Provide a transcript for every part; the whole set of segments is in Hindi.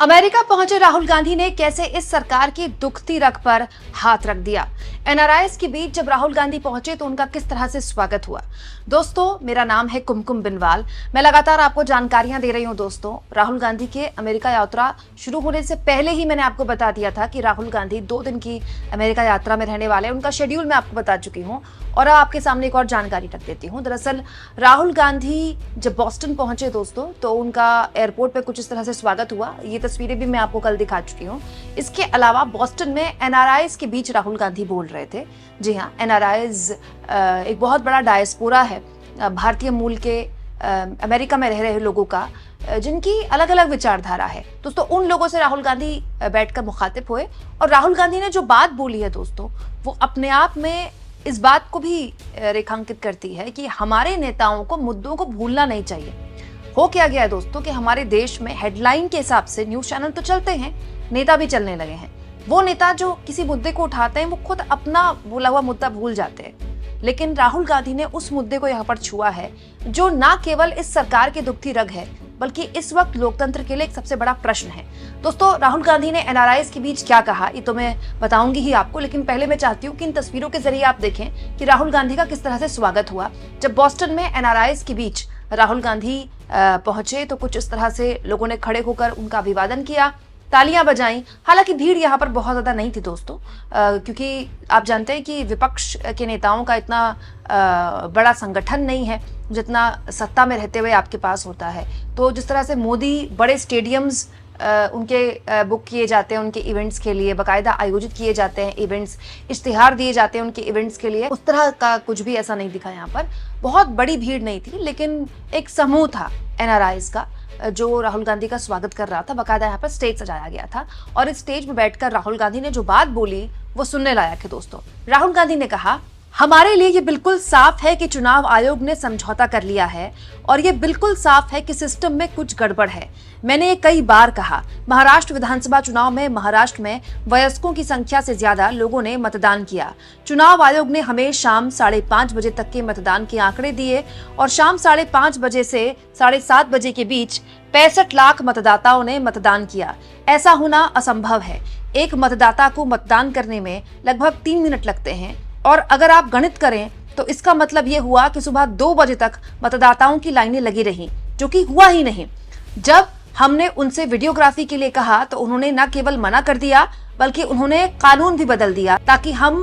अमेरिका पहुंचे राहुल गांधी ने कैसे इस सरकार की दुखती रग पर हाथ रख दिया। एनआरआईज के बीच जब राहुल गांधी पहुंचे तो उनका किस तरह से स्वागत हुआ। दोस्तों, मेरा नाम है कुमकुम बिनवाल। मैं लगातार आपको जानकारियां दे रही हूं। दोस्तों, राहुल गांधी के अमेरिका यात्रा शुरू होने से पहले ही मैंने आपको बता दिया था कि राहुल गांधी 2 दिन की अमेरिका यात्रा में रहने वाले हैं। उनका शेड्यूल मैं आपको बता चुकी हूँ और आपके सामने एक और जानकारी रख देती हूँ। दरअसल राहुल गांधी जब बॉस्टन पहुंचे दोस्तों, तो उनका एयरपोर्ट पे कुछ इस तरह से स्वागत हुआ। ये तस्वीरें भी मैं आपको कल दिखा चुकी हूँ। इसके अलावा बॉस्टन में एनआरआईज के बीच राहुल गांधी बोल रहे थे। जी हाँ, एनआरआईज एक बहुत बड़ा डायस्पोरा है भारतीय मूल के अमेरिका में रह रहे लोगों का, जिनकी अलग अलग विचारधारा है। दोस्तों, उन लोगों से राहुल गांधी बैठकर मुखातिब हुए और राहुल गांधी ने जो बात बोली है दोस्तों, वो अपने आप में इस बात को भी रेखांकित करती है कि हमारे नेताओं को मुद्दों को भूलना नहीं चाहिए। हो क्या गया है दोस्तों कि हमारे देश में हेडलाइन के हिसाब से न्यूज चैनल तो चलते हैं, नेता भी चलने लगे हैं। वो नेता जो किसी मुद्दे को उठाते हैं वो खुद अपना बोला हुआ मुद्दा भूल जाते हैं। लेकिन राहुल गांधी ने उस मुद्दे को यहाँ पर छुआ है जो ना केवल इस सरकार की दुखती रग है, बल्कि इस वक्त लोकतंत्र के लिए एक सबसे बड़ा प्रश्न है। दोस्तों, राहुल गांधी ने एनआरआईज के बीच क्या कहा ये तो मैं बताऊंगी ही आपको, लेकिन पहले मैं चाहती हूँ कि इन तस्वीरों के जरिए आप देखें कि राहुल गांधी का किस तरह से स्वागत हुआ। जब बॉस्टन में एनआरआईज के बीच राहुल गांधी पहुंचे तो कुछ इस तरह से लोगों ने खड़े होकर उनका अभिवादन किया, तालियां बजाई। हालांकि भीड़ यहाँ पर बहुत ज्यादा नहीं थी दोस्तों, क्योंकि आप जानते हैं कि विपक्ष के नेताओं का इतना बड़ा संगठन नहीं है जितना सत्ता में रहते हुए आपके पास होता है। तो जिस तरह से मोदी बड़े स्टेडियम्स उनके बुक किए जाते हैं उनके इवेंट्स के लिए, बाकायदा आयोजित किए जाते हैं इवेंट्स, इश्तिहार दिए जाते हैं उनके इवेंट्स के लिए, उस तरह का कुछ भी ऐसा नहीं दिखा यहाँ पर। बहुत बड़ी भीड़ नहीं थी, लेकिन एक समूह था एनआरआईज का जो राहुल गांधी का स्वागत कर रहा था। बाकायदा यहाँ पर स्टेज सजाया गया था और इस स्टेज पर बैठकर राहुल गांधी ने जो बात बोली वो सुनने लायक है दोस्तों। राहुल गांधी ने कहा, हमारे लिए ये बिल्कुल साफ है कि चुनाव आयोग ने समझौता कर लिया है और ये बिल्कुल साफ है कि सिस्टम में कुछ गड़बड़ है। मैंने ये कई बार कहा, महाराष्ट्र विधानसभा चुनाव में महाराष्ट्र में वयस्कों की संख्या से ज्यादा लोगों ने मतदान किया। चुनाव आयोग ने हमें शाम 5:30 बजे तक के मतदान के आंकड़े दिए और शाम 5:30 बजे से 7:30 बजे के बीच 65 लाख मतदाताओं ने मतदान किया। ऐसा होना असंभव है। एक मतदाता को मतदान करने में लगभग 3 मिनट लगते हैं और अगर आप गणित करें तो इसका मतलब ये हुआ कि सुबह 2 बजे तक मतदाताओं की लाइनें लगी रहीं, जो कि हुआ ही नहीं। जब हमने उनसे वीडियोग्राफी के लिए कहा तो उन्होंने न केवल मना कर दिया बल्कि उन्होंने कानून भी बदल दिया ताकि हम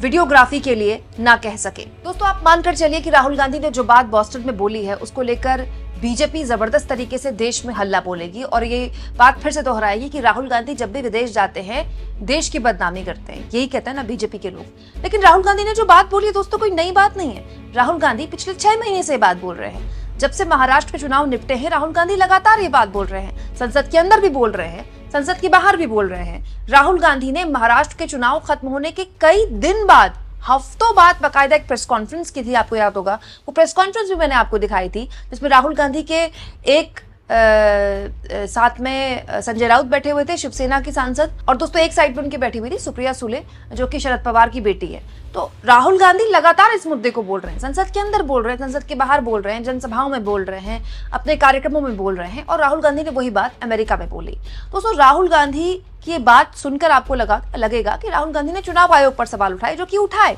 वीडियोग्राफी के लिए ना कह सके। दोस्तों, आप मानकर चलिए कि राहुल गांधी ने जो बात बॉस्टन में बोली है उसको लेकर बीजेपी जबरदस्त तरीके से देश में हल्ला बोलेगी और ये बात फिर से दोहराएगी कि राहुल गांधी जब भी विदेश जाते हैं देश की बदनामी करते हैं। यही कहते हैं ना बीजेपी के लोग। लेकिन राहुल गांधी ने जो बात बोली है दोस्तों, कोई नई बात नहीं है। राहुल गांधी पिछले 6 महीने से बात बोल रहे हैं। जब से महाराष्ट्र के चुनाव निपटे हैं राहुल गांधी लगातार ये बात बोल रहे हैं। संसद के अंदर भी बोल रहे हैं, संसद के बाहर भी बोल रहे हैं। राहुल गांधी ने महाराष्ट्र के चुनाव खत्म होने के कई दिन बाद, हफ्तों बाद बाकायदा एक प्रेस कॉन्फ्रेंस की थी, आपको याद होगा। वो प्रेस कॉन्फ्रेंस भी मैंने आपको दिखाई थी जिसमें राहुल गांधी के एक साथ में संजय राउत बैठे हुए थे, शिवसेना की सांसद, और दोस्तों एक साइड पे उनकी बैठी हुई थी सुप्रिया सुले जो कि शरद पवार की बेटी है। तो राहुल गांधी लगातार इस मुद्दे को बोल रहे हैं, संसद के अंदर बोल रहे हैं, संसद के बाहर बोल रहे हैं, जनसभाओं में बोल रहे हैं, अपने कार्यक्रमों में बोल रहे हैं। और राहुल गांधी ने वही बात अमेरिका में बोली। दोस्तों, राहुल गांधी की ये बात सुनकर आपको लगेगा कि राहुल गांधी ने चुनाव आयोग पर सवाल उठाए, जो कि उठाए।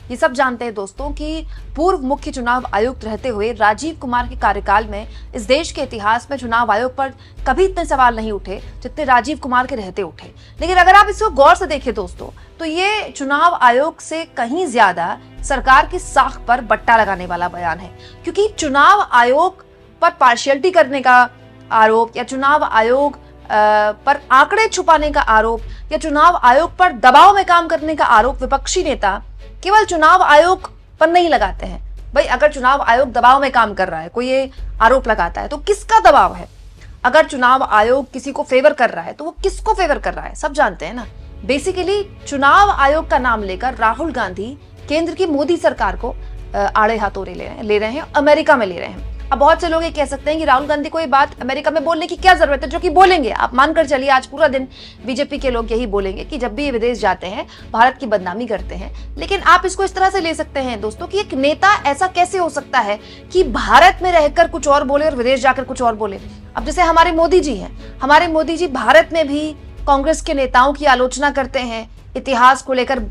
ये सब जानते हैं दोस्तों कि पूर्व मुख्य चुनाव आयुक्त रहते हुए राजीव कुमार के कार्यकाल में इस देश के इतिहास में चुनाव आयोग पर कभी इतने सवाल नहीं उठे जितने राजीव कुमार के रहते उठे। लेकिन अगर आप इसको गौर से देखें दोस्तों, तो ये चुनाव आयोग से कहीं ज्यादा सरकार की साख पर बट्टा लगाने वाला बयान है। क्योंकि चुनाव आयोग पर पार्शियलिटी करने का आरोप या चुनाव आयोग पर आंकड़े छुपाने का आरोप या चुनाव आयोग पर दबाव में काम करने का आरोप विपक्षी नेता केवल चुनाव आयोग पर नहीं लगाते हैं। भाई, अगर चुनाव आयोग दबाव में काम कर रहा है, कोई ये आरोप लगाता है, तो किसका दबाव है? अगर चुनाव आयोग किसी को फेवर कर रहा है तो वो किसको फेवर कर रहा है, सब जानते हैं ना। बेसिकली चुनाव आयोग का नाम लेकर राहुल गांधी केंद्र की मोदी सरकार को आड़े हाथों ले रहे हैं, अमेरिका में ले रहे हैं। अब बहुत से लोग ये कह सकते हैं कि राहुल गांधी को ये बात अमेरिका में बोलने की क्या जरूरत है, जो कि बोलेंगे। आप मानकर चलिए आज पूरा दिन बीजेपी के लोग यही बोलेंगे कि जब भी ये विदेश जाते हैं भारत की बदनामी करते हैं। लेकिन आप इसको इस तरह से ले सकते हैं दोस्तों कि एक नेता ऐसा कैसे हो सकता है कि भारत में रहकर कुछ और बोले और विदेश जाकर कुछ और बोले। अब जैसे हमारे मोदी जी हैं, हमारे मोदी जी भारत में भी कांग्रेस के नेताओं की आलोचना करते हैं, इतिहास को लेकर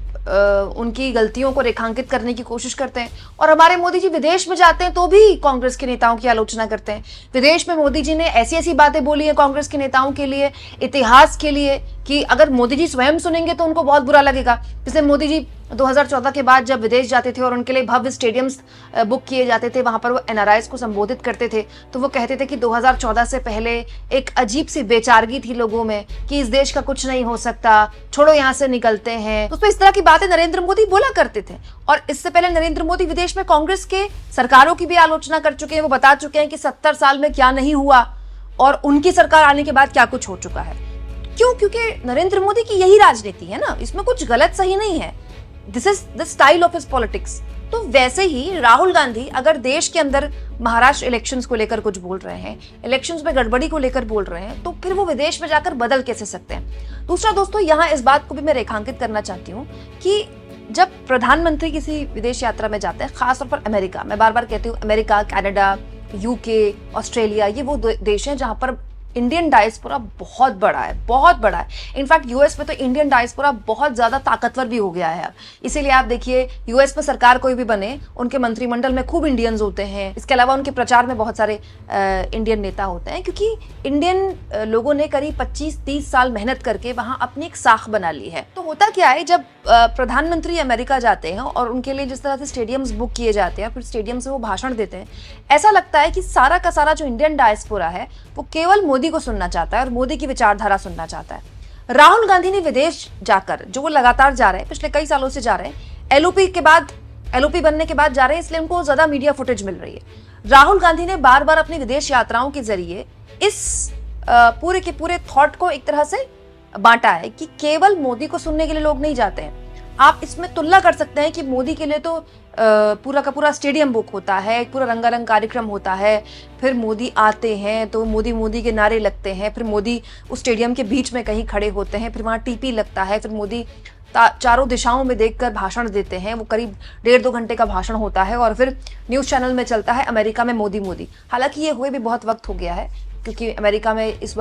उनकी गलतियों को रेखांकित करने की कोशिश करते हैं। और हमारे मोदी जी विदेश में जाते हैं तो भी कांग्रेस के नेताओं की आलोचना करते हैं। विदेश में मोदी जी ने ऐसी ऐसी बातें बोली हैं कांग्रेस के नेताओं के लिए, इतिहास के लिए, कि अगर मोदी जी स्वयं सुनेंगे तो उनको बहुत बुरा लगेगा। जैसे मोदी जी 2014 के बाद जब विदेश जाते थे और उनके लिए भव्य स्टेडियम्स बुक किए जाते थे, वहां पर वो एनआरआईज को संबोधित करते थे, तो वो कहते थे कि 2014 से पहले एक अजीब सी बेचारगी थी लोगों में कि इस देश का कुछ नहीं हो सकता, छोड़ो यहाँ से निकलते हैं। तो इस तरह की बातें नरेंद्र मोदी बोला करते थे। और इससे पहले नरेंद्र मोदी विदेश में कांग्रेस के सरकारों की भी आलोचना कर चुके हैं। वो बता चुके हैं कि 70 साल में क्या नहीं हुआ और उनकी सरकार आने के बाद क्या कुछ हो चुका है। क्यों? क्योंकि नरेंद्र मोदी की यही राजनीति है ना, इसमें कुछ गलत सही नहीं है। This is the style of his politics. तो वैसे ही राहुल गांधी अगर देश के अंदर महाराष्ट्र इलेक्शंस को लेकर कुछ बोल रहे हैं, इलेक्शंस में गड़बड़ी को लेकर बोल रहे हैं, तो फिर वो विदेश में जाकर बदल कैसे सकते हैं। दूसरा दोस्तों, यहाँ इस बात को भी मैं रेखांकित करना चाहती हूँ कि जब प्रधानमंत्री किसी विदेश यात्रा में जाते हैं, खासतौर पर अमेरिका, मैं बार बार कहती हूँ अमेरिका, कनाडा, यूके, ऑस्ट्रेलिया, ये वो देश हैं जहां पर इंडियन डायस्पोरा बहुत बड़ा है, बहुत बड़ा है। इनफैक्ट यूएस में तो इंडियन डायस्पोरा बहुत ज्यादा ताकतवर भी हो गया है अब। इसीलिए आप देखिए यूएस में सरकार कोई भी बने, उनके मंत्रिमंडल में खूब इंडियंस होते हैं। इसके अलावा उनके प्रचार में बहुत सारे इंडियन नेता होते हैं, क्योंकि इंडियन लोगों ने करीब 25-30 साल मेहनत करके वहां अपनी एक साख बना ली है। तो होता क्या है, जब प्रधानमंत्री अमेरिका जाते हैं और उनके लिए जिस तरह से स्टेडियम्स बुक किए जाते हैं, फिर स्टेडियम से वो भाषण देते हैं, ऐसा लगता है कि सारा का सारा जो इंडियन डायस्पोरा है वो केवल मोदी को सुनना चाहता है और मोदी की विचारधारा सुनना चाहता है। राहुल गांधी ने विदेश जाकर, जो वो लगातार जा रहे हैं, पिछले कई सालों से जा रहे हैं, एलओपी बनने के बाद जा रहे हैं, इसलिए उनको ज्यादा मीडिया फुटेज मिल रही है। राहुल गांधी ने बार बार अपनी विदेश यात्राओं के जरिए इस पूरे के पूरे थॉट को एक तरह से बांटा है कि केवल मोदी को सुनने के लिए लोग नहीं जाते हैं। आप इसमें तुलना कर सकते हैं कि मोदी के लिए तो पूरा का पूरा स्टेडियम बुक होता है, पूरा रंगारंग कार्यक्रम होता है, फिर मोदी आते हैं तो मोदी के नारे लगते हैं, फिर मोदी उस स्टेडियम के बीच में कहीं खड़े होते हैं, फिर वहाँ टीपी लगता है, फिर मोदी चारों दिशाओं में देखकर भाषण देते हैं। वो करीब 1.5-2 घंटे का भाषण होता है और फिर न्यूज़ चैनल में चलता है अमेरिका में मोदी। हालांकि ये हुए भी बहुत वक्त हो गया है, क्योंकि अमेरिका में इस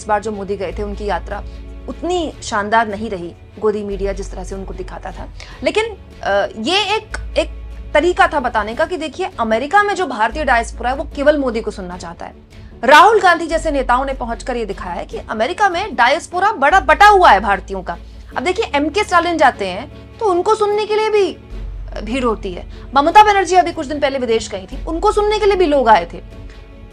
बार जो मोदी गए थे उनकी यात्रा उतनी शानदार नहीं रही, गोदी मीडिया जिस तरह से उनको दिखाता था। लेकिन ये एक तरीका था बताने का कि देखिए अमेरिका में जो भारतीय डायस्पोरा है वो केवल मोदी को सुनना चाहता है। राहुल गांधी जैसे नेताओं ने पहुंचकर ये दिखाया है कि अमेरिका में डायस्पोरा बड़ा बटा हुआ है भारतीयों का। अब देखिए एमके स्टालिन जाते हैं तो उनको सुनने के लिए भी भीड़ होती है। ममता बनर्जी अभी कुछ दिन पहले विदेश गई थी, उनको सुनने के लिए भी लोग आए थे।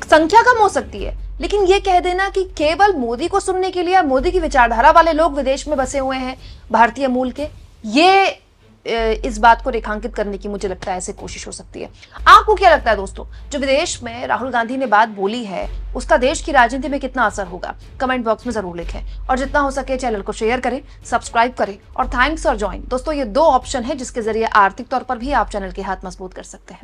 संख्या कम हो सकती है, लेकिन ये कह देना कि केवल मोदी को सुनने के लिए मोदी की विचारधारा वाले लोग विदेश में बसे हुए हैं भारतीय मूल के, ये इस बात को रेखांकित करने की मुझे लगता है ऐसे कोशिश हो सकती है। आपको क्या लगता है दोस्तों, जो विदेश में राहुल गांधी ने बात बोली है उसका देश की राजनीति में कितना असर होगा? कमेंट बॉक्स में जरूर लिखें और जितना हो सके चैनल को शेयर करें, सब्सक्राइब करें और थैंक्स और ज्वाइन। दोस्तों ये 2 ऑप्शन है जिसके जरिए आर्थिक तौर पर भी आप चैनल के हाथ मजबूत कर सकते हैं।